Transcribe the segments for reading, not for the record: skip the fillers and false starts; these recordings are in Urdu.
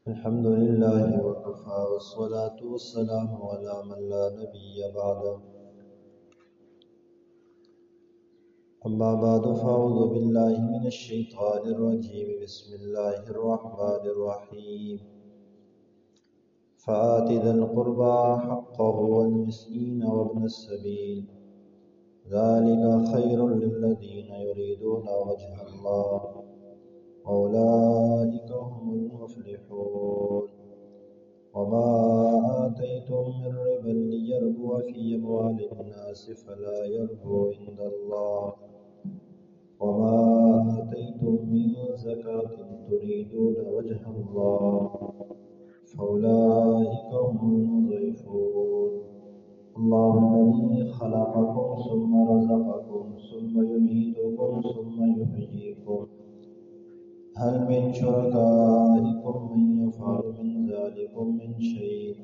الحمد لله وكفى والصلاة والسلام على من لا نبي بعده أما بعد فأعوذ بالله من الشيطان الرجيم بسم الله الرحمن الرحيم فآت ذا القربى حقه والمسكين وابن السبيل ذلك خير للذين يريدون وجه الله أولئك هم المفلحون وما آتيتم من ربا ليربو في أموال الناس فلا يربو عند الله وما آتيتم من زكاة تريدون وجه الله فأولئك هم المضعفون الله الذي خلقكم ثم رزقكم ثم يميتكم ثم يحييكم هل من شركائكم من يفعل من ذلكم من شيء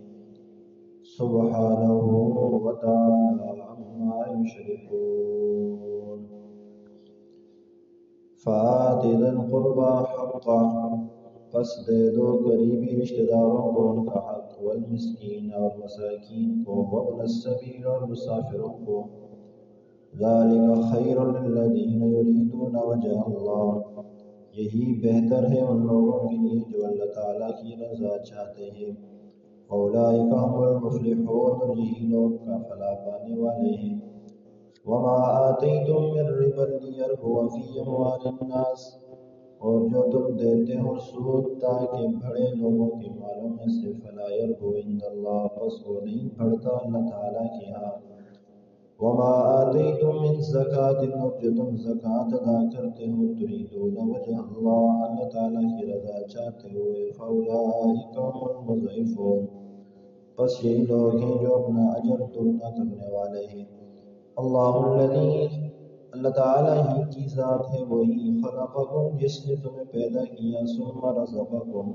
سبحانه وتعالى عما يشركون فآت ذا القربى حقا پس دے دو قریبی رشتہ داروں کو ان کا حق والمسکین اور مساکین کو وابن السبیل اور مسافروں کو ذالک خیر للذین یریدون وجہ اللہ یہی بہتر ہے ان لوگوں کے لیے جو اللہ تعالیٰ کی رضا چاہتے ہیں اولئک هم المفلحون اور یہی لوگ کا فلاح پانے والے ہیں وما آتیتم من ربا لیربو فی اموال الناس اور جو تم دیتے ہو سود تاکہ بڑے لوگوں کے مالوں میں سے فلا یربو عند اللہ پس وہ نہیں بڑھتا اللہ تعالیٰ کے ہاں وما آتیتم من زکاة اور جو تم زکاة ادا کرتے ہو تریدون وجہ اللہ اللہ تعالیٰ کی رضا چاہتے ہوئے فاولئک هم المضعفون پس یہی لوگ ہیں جو اپنا اجر دوگنا کرنے والے ہیں اللہ الذی اللہ تعالیٰ ہی کی ذات ہے وہی خلقکم جس نے تمہیں پیدا کیا ثم رزقکم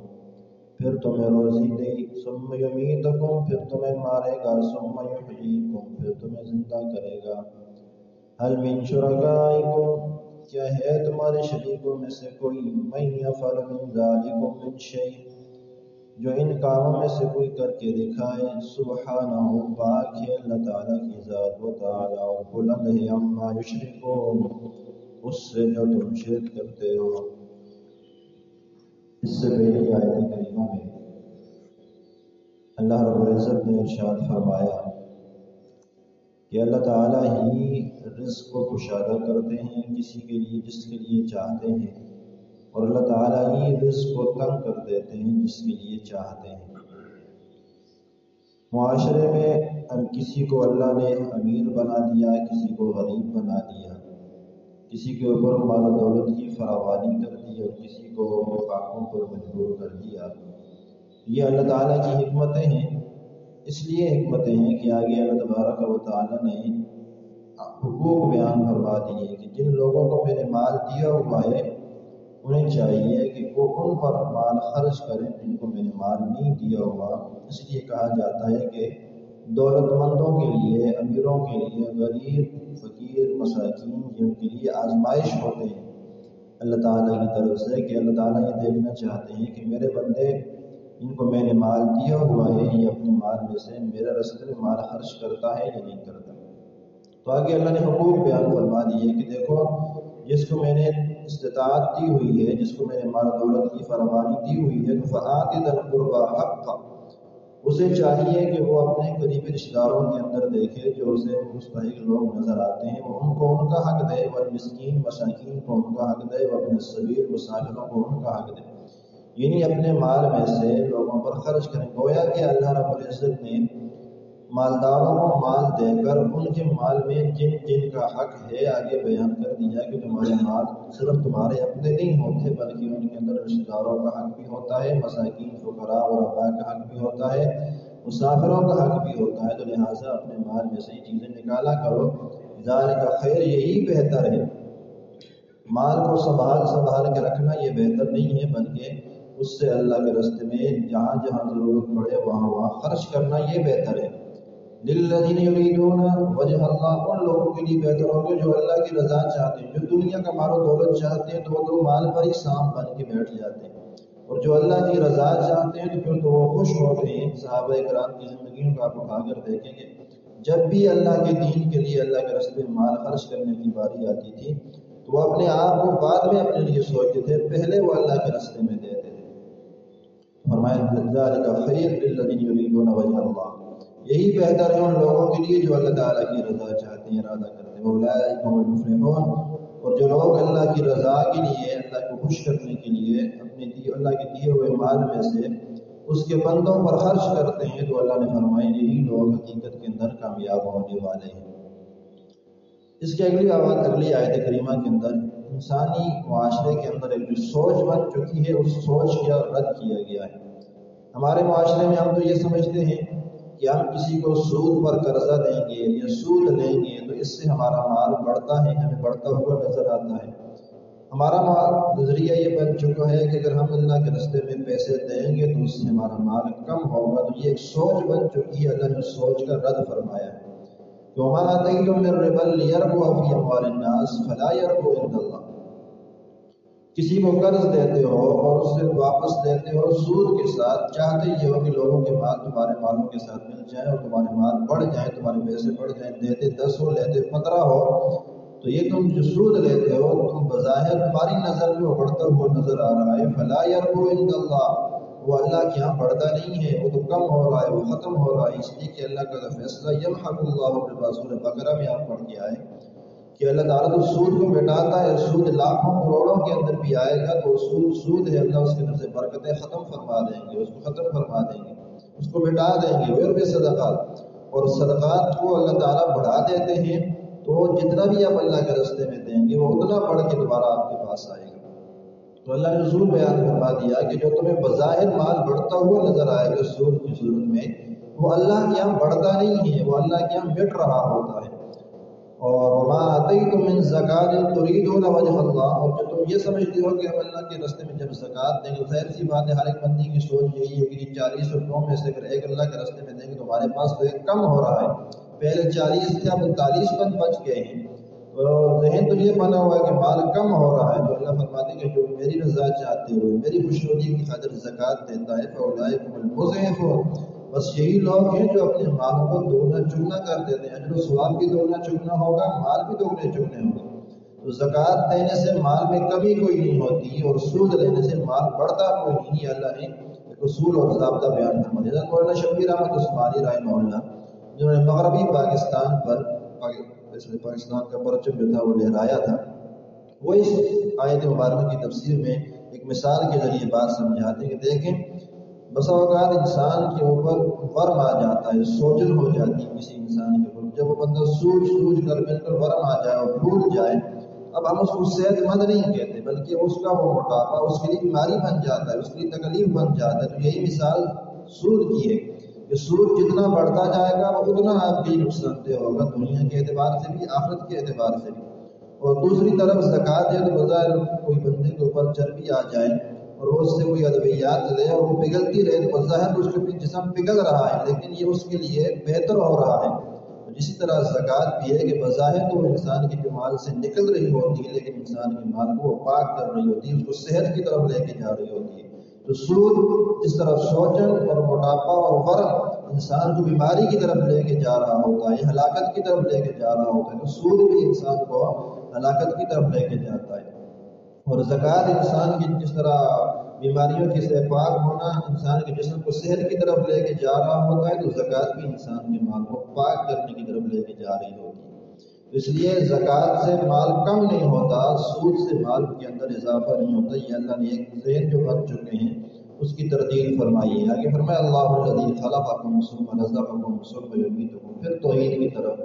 پھر تمہیں روزی دے ثم یمیتکم پھر تمہیں مارے گا ثم یحییکم پھر تمہیں زندہ کرے گا هل من شرکائکم کیا ہے تمہارے شریکوں میں سے کوئی من یفعل من ذلکم من شیء جو ان کاموں میں سے کوئی کر کے دکھائے سبحانہ پاک ہے اللہ تعالیٰ کی ذات و تعالی اور بلند ہے عما یشرکون اس سے جو تم شرک کرتے ہو اس سے پہلی آیت کریمہ میں اللہ رب العزت نے ارشاد فرمایا کہ اللہ تعالیٰ ہی رزق کو کشادہ کرتے ہیں کسی کے لیے جس کے لیے چاہتے ہیں اور اللہ تعالیٰ ہی رزق کو تنگ کر دیتے ہیں جس کے لیے چاہتے ہیں معاشرے میں کسی کو اللہ نے امیر بنا دیا کسی کو غریب بنا دیا کسی کے اوپر مال و دولت کی فراوانی کر دی اور کسی کو فاقوں پر مجبور کر دیا یہ اللہ تعالیٰ کی حکمتیں ہیں اس لیے حکمتیں ہیں کہ آگے اللہ تبارک و تعالیٰ نے حقوق بیان فرما دیے کہ جن لوگوں کو میں نے مال دیا ہوا ہے انہیں چاہیے کہ وہ ان پر مال خرچ کریں جن کو میں نے مال نہیں دیا ہوا اس لیے کہا جاتا ہے کہ دولت مندوں کے لیے امیروں کے لیے غریب فقیر مساکین جن کے لیے آزمائش ہوتے ہیں اللہ تعالیٰ کی طرف سے کہ اللہ تعالیٰ یہ دیکھنا چاہتے ہیں کہ میرے بندے ان کو میں نے مال دیا ہوا ہے یہ اپنے مال میں سے میرے رستے میں مال خرچ کرتا ہے یا نہیں کرتا تو آگے اللہ نے حقوق بیان فرما دیے کہ دیکھو جس کو میں نے استطاعت دی ہوئی ہے جس کو میں نے مال دولت کی فراوانی دی ہوئی ہے تو فآت ذی القربى حقا اسے چاہیے کہ وہ اپنے قریبی رشتہ داروں کے اندر دیکھے جو اسے مستحق لوگ نظر آتے ہیں وہ ان کو ان کا حق دے والمسکین مساکین کو ان کا حق دے وابن السبیل مسافروں کو ان کا حق دے یعنی اپنے مال میں سے لوگوں پر خرچ کریں گویا کہ اللہ رب العزت نے مالداروں کو مال دے کر ان کے مال میں جن جن کا حق ہے آگے بیان کر دیا کہ تمہارے مال صرف تمہارے اپنے نہیں ہوتے بلکہ ان کے اندر رشتہ داروں کا حق بھی ہوتا ہے مساکین فقراء اور غرباء کا حق بھی ہوتا ہے مسافروں کا حق بھی ہوتا ہے تو لہٰذا اپنے مال میں سے یہ چیزیں نکالا کرو ذالک خیر یہی بہتر ہے مال کو سنبھال کے رکھنا یہ بہتر نہیں ہے بلکہ اس سے اللہ کے راستے میں جہاں جہاں ضرورت پڑے وہاں وہاں خرچ کرنا یہ بہتر ہے للذین یریدون وجہ اللہ ان لوگوں کے لیے بہتر ہوگا جو اللہ کی رضا چاہتے ہیں جو دنیا کا مال و دولت چاہتے ہیں تو وہ تو مال پر ہی سانپ بن کے بیٹھ جاتے ہیں اور جو اللہ کی رضا چاہتے ہیں تو پھر تو وہ خوش ہوتے ہیں۔ صحابہ کرام کی زندگیوں کا آپ اٹھا کر دیکھیں گے، جب بھی اللہ کے دین کے لیے اللہ کے راستے میں مال خرچ کرنے کی باری آتی تھی تو وہ اپنے آپ کو بعد میں اپنے لیے سوچتے تھے، پہلے وہ اللہ کے راستے میں دیتے تھے۔ فرمایا ذالک خیر للذین یریدون وجہ اللہ، یہی بہتر ہے ان لوگوں کے لیے جو اللہ تعالیٰ کی رضا چاہتے ہیں، ارادہ کرتے ہیں۔ اولئک هم المفلحون، اور جو لوگ اللہ کی رضا کے لیے، اللہ کو خوش کرنے کے لیے اپنے اللہ کے دیے ہوئے مال میں سے اس کے بندوں پر خرچ کرتے ہیں تو اللہ نے فرمایا یہی لوگ حقیقت کے اندر کامیاب ہونے والے ہیں۔ اس کی اگلی آیت کریمہ کے اندر انسانی معاشرے کے اندر ایک جو سوچ بن چکی ہے، اس سوچ کا رد کیا گیا ہے۔ ہمارے معاشرے میں ہم تو یہ سمجھتے ہیں کہ ہم کسی کو سود پر قرضہ دیں گے یا سود لیں گے تو اس سے ہمارا مال بڑھتا ہے، ہمیں بڑھتا ہوا نظر آتا ہے۔ ہمارا نظریہ یہ بن چکا ہے کہ اگر ہم اللہ کے راستے میں پیسے دیں گے تو اس سے ہمارا مال کم ہوگا، تو یہ ایک سوچ بن چکی ہے۔ اللہ نے اس سوچ کا رد فرمایا ہے، وَمَا آتَيْتُم مِّن رِّبًا لِّيَرْبُوَ فِي أَمْوَالِ النَّاسِ فَلَا يَرْبُو عِندَ اللَّهِ، کسی کو قرض دیتے ہو اور اس سے واپس لیتے ہو سود کے ساتھ، چاہتے یہ ہو کہ لوگوں کے مال تمہارے مالوں کے ساتھ مل جائیں اور تمہارے مال بڑھ جائیں، تمہارے پیسے بڑھ جائیں، دیتے 10 ہو لیتے 15 ہو، تو یہ تم جو سود لیتے ہو تم بظاہر تمہاری نظر میں وہ بڑھتا ہوا نظر آ رہا ہے۔ فَلَا يَرْبُو عِندَ اللَّهِ، وہ اللہ کے ہاں بڑھتا نہیں ہے، وہ تو کم ہو رہا ہے، وہ ختم ہو رہا ہے، اس لیے کہ اللہ کا فیصلہ يَمْحَقُ اللَّهُ الرِّبَا، سورہ بقرہ میں آپ پڑھ کے آئے کہ اللہ تعالیٰ تو سود کو مٹاتا ہے، سود لاکھوں کروڑوں کے اندر بھی آئے گا تو سود ہے، اللہ اس کے اندر سے برکتیں ختم فرما دیں گے، اس کو ختم فرما دیں گے، اس کو مٹا دیں گے۔ وَيُرْبِي صدقات، اور صدقات کو اللہ تعالیٰ بڑھا دیتے ہیں، تو جتنا بھی آپ اللہ کے راستے میں دیں گے وہ اتنا بڑھ کے دوبارہ آپ کے پاس آئے گا۔ تو اللہ نے ضرور بیان فرما دیا کہ جو تمہیں بظاہر مال بڑھتا ہوا نظر آئے گا سود کی صورت میں، وہ اللہ کے یہاں بڑھتا نہیں ہے، وہ اللہ کے یہاں مٹ رہا ہوتا ہے۔ اور وما آتیتم من زکاۃ تریدون وجہ اللہ، اور جو تم یہ سمجھتے ہو کہ ہم اللہ کے راستے میں جب زکوٰۃ دیں گے، ظاہر سی بات ہے ہر ایک بندی کی سوچ یہی ہے کہ 40 روپوں میں سے اگر ایک اللہ کے راستے میں دیں گے تو ہمارے پاس تو ایک کم ہو رہا ہے، پہلے 40 تھے اب 39 پن بچ گئے ہیں، تو ذہن تو یہ بنا ہوا ہے کہ مال کم ہو رہا ہے۔ تو اللہ فرماتے ہیں کہ جو میری رضا چاہتے ہوئے میری خوشنودی کی خاطر زکوٰۃ دیتا ہے فاولئک هم المضعفون، بس یہی لوگ ہیں جو اپنے مالوں کو دوگنا چگنا کر دیتے ہیں، اجر و ثواب بھی دوگنا چگنا ہوگا، مال بھی دوگنے چگنے ہوگا۔ تو زکوٰۃ دینے سے مال میں کمی کوئی نہیں ہوتی اور سود لینے سے مال بڑھتا کوئی نہیں، اللہ نے ایک اصول اور ضابطہ بیان فرما دیا۔ حضرت مولانا شبیر احمد عثمانی رحمہ اللہ، جنہوں نے مغربی پاکستان پر پاکستان کا پرچم جو تھا وہ لہرایا تھا، وہ اس آیت مبارکہ کی تفسیر میں ایک مثال کے ذریعے بات سمجھاتے ہیں کہ دیکھیں بسا اوقات انسان کے اوپر ورم آ جاتا ہے، سوجن ہو جاتی ہے کسی انسان کے اوپر، جب وہ بندہ سوج کر بالکل ورم آ جائے اور پھول جائے، اب ہم اس کو صحت مند نہیں کہتے بلکہ اس کا وہ موٹاپا اس کے لیے بیماری بن جاتا ہے، اس کے لیے تکلیف بن جاتا ہے۔ تو یہی مثال سود کی ہے کہ سود جتنا بڑھتا جائے گا وہ اتنا آپ کے نقصان دہ ہوگا، دنیا کے اعتبار سے بھی آخرت کے اعتبار سے بھی۔ اور دوسری طرف زکوٰۃ ہے تو بظاہر کوئی بندے کے اوپر چربی آ جائے اور وہ اس سے کوئی ادویات لے اور وہ پگھلتی رہے تو بظاہر اس کے جسم پگھل رہا ہے لیکن یہ اس کے لیے بہتر ہو رہا ہے۔ اسی طرح زکوٰۃ بھی ہے کہ بظاہر تو انسان کے مال سے نکل رہی ہوتی ہے لیکن انسان کے مال کو پاک کر رہی ہوتی ہے، اس کو صحت کی طرف لے کے جا رہی ہوتی ہے۔ تو سود اس طرف سوجن اور موٹاپا اور ورم انسان کو بیماری کی طرف لے کے جا رہا ہوتا ہے، ہلاکت کی طرف لے کے جا رہا ہوتا ہے، تو سود بھی انسان کو ہلاکت کی طرف لے کے جاتا ہے۔ اور زکوٰۃ انسان کی جس طرح بیماریوں کی سے پاک ہونا انسان کے جسم کو صحت کی طرف لے کے جا رہا ہوتا ہے، تو زکوٰۃ بھی انسان کے مال کو پاک کرنے کی طرف لے کے جا رہی ہوتی ہے۔ اس لیے زکوٰۃ سے مال کم نہیں ہوتا، سود سے مال کے اندر اضافہ نہیں ہوتا۔ یہ اللہ نے ایک ذہن جو بن چکے ہیں اس کی تردید فرمائی ہے۔ آگے فرمایا اللہ الذی خلقکم ثم رزقکم ثم یمیتکم، پھر توحید کی طرف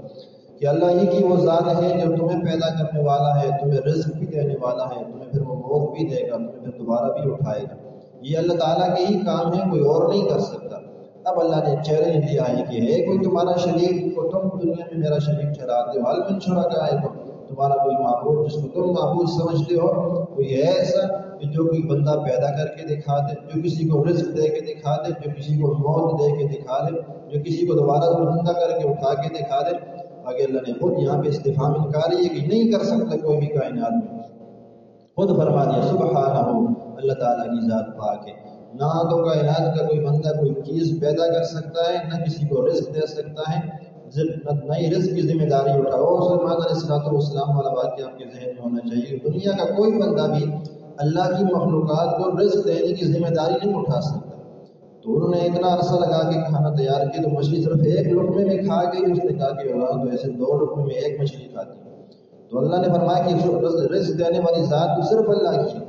کہ اللہ ہی کی وہ ذات ہے جو تمہیں پیدا کرنے والا ہے، تمہیں رزق بھی دینے والا ہے، تمہیں پھر وہ موت بھی دے گا، تمہیں پھر دوبارہ بھی اٹھائے گا۔ یہ اللہ تعالیٰ کے ہی کام ہے، کوئی اور نہیں کر سکتا۔ اب اللہ نے چیلنج دیا ہے کہ ہے کوئی تمہارا شریک کو تم دنیا میں میرا شریک ٹھہراتے ہو، حل من شرکائکم، تمہارا کوئی معبود جس کو تم معبود سمجھتے ہو، کوئی ہے ایسا کہ جو کوئی بندہ پیدا کر کے دکھا دے، جو کسی کو رزق دے کے دکھا دے، جو کسی کو موت دے کے دکھا دے، جو کسی کو دوبارہ زندہ کر کے اٹھا کے دکھا دے؟ آگے اللہ نے خود یہاں پہ استفہام انکاری ہے کہ نہیں کر سکتا کوئی بھی کائنات میں، خود فرما دیا سبحانہ اللہ تعالیٰ کی ذات پاک ہے۔ نہ تو کائنات کا کوئی بندہ کوئی چیز پیدا کر سکتا ہے، نہ کسی کو رزق دے سکتا ہے، نہ ہی رزق کی ذمہ داری اٹھاؤ۔ سلمان علیہ السلام والا واقعہ آپ کے ذہن میں ہونا چاہیے۔ دنیا کا کوئی بندہ بھی اللہ کی مخلوقات کو رزق دینے کی ذمہ داری نہیں اٹھا سکتا۔ تو انہوں نے اتنا عرصہ لگا کے کھانا تیار کیا تو مچھلی صرف ایک لقمے میں کھا گئی۔ اس نے کہا کہ تو ایسے 2 لقمے میں ایک مچھلی کھاتی۔ تو اللہ نے فرمایا کہ رزق دینے والی ذات تو صرف اللہ کی ہے،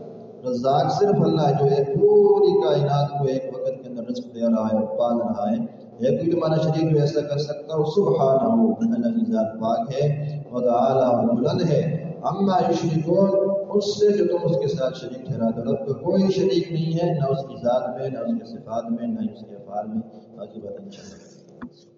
رزاق صرف اللہ ہے، جو ہے پوری کائنات کو ایک وقت کے اندر رزق دے رہا ہے اور پال رہا ہے۔ ہے کوئی تمہارا شریک جو ایسا کر سکتا ہو؟ سبحانہ، اللہ کی ذات پاک ہے، وتعالی اور بلند ہے، اما یشرکون، اس سے جو تم اس کے ساتھ شریک ٹھہراتے ہو۔ رب کا کوئی شریک نہیں ہے، نہ اس کی ذات میں، نہ اس کے صفات میں، نہ اس کے افعال میں۔ باقی بات انشاءاللہ۔